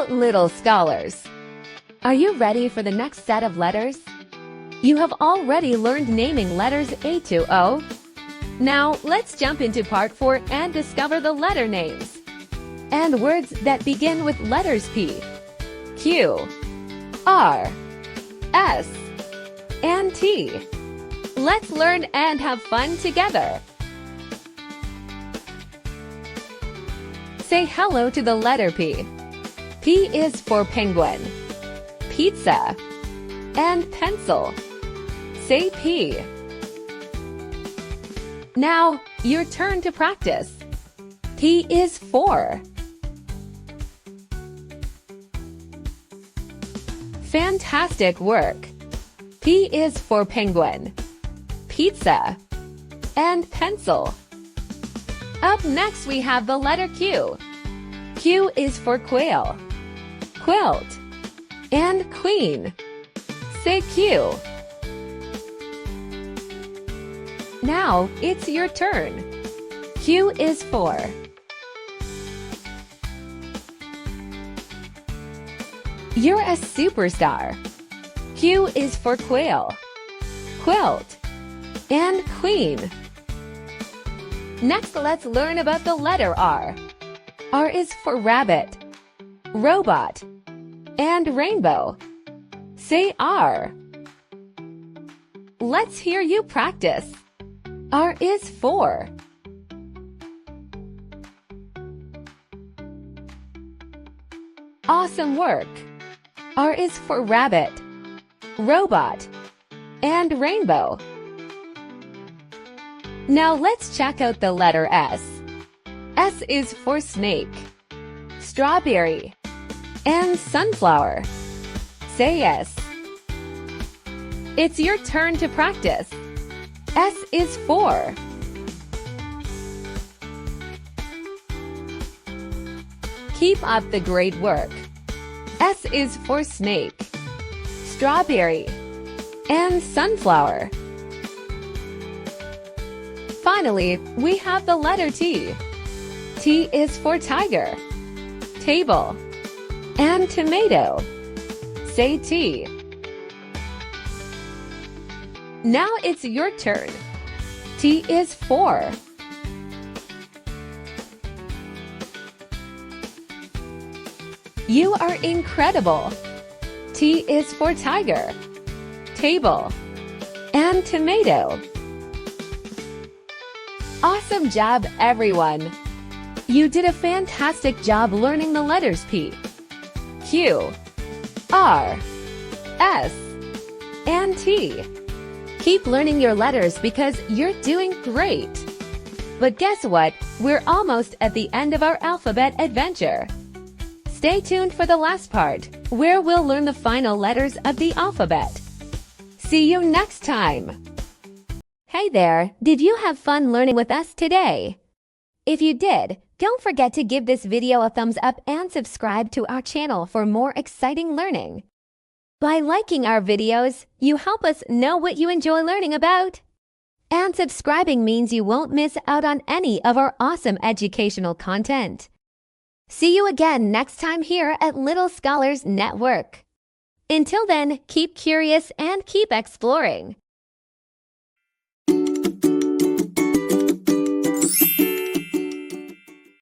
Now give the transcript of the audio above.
out, little scholars! Are you ready for the next set of letters? You have already learned naming letters A to O. Now, let's jump into part 4 and discover the letter names and words that begin with letters P, Q, R, S, and T. Let's learn and have fun together. Say hello to the letter P. P is for penguin, pizza, and pencil. Say P. Now, your turn to practice. P is for. Fantastic work! P is for penguin, pizza, and pencil. Up next, we have the letter Q. Q is for quail, quilt, and queen. Say Q. Now, it's your turn. Q is for. You're a superstar. Q is for quail, quilt, and queen. Next, let's learn about the letter R. R is for rabbit, robot, and rainbow. Say R. Let's hear you practice. R is for. Awesome work! R is for rabbit, robot, and rainbow. Now let's check out the letter S. S is for snake, strawberry, and sunflower. Say S. It's your turn to practice. S is for. Keep up the great work. S is for snake, strawberry, and sunflower. Finally, we have the letter T. T is for tiger, table, and tomato. Say T. Now it's your turn. T is for. You are incredible! T is for tiger, table, and tomato. Awesome job, everyone! You did a fantastic job learning the letters P, Q, R, S, and T. Keep learning your letters because you're doing great! But guess what? We're almost at the end of our alphabet adventure. Stay tuned for the last part, where we'll learn the final letters of the alphabet. See you next time! Hey there, did you have fun learning with us today? If you did, don't forget to give this video a thumbs up and subscribe to our channel for more exciting learning. By liking our videos, you help us know what you enjoy learning about. And subscribing means you won't miss out on any of our awesome educational content. See you again next time here at Little Scholars Network. Until then, keep curious and keep exploring.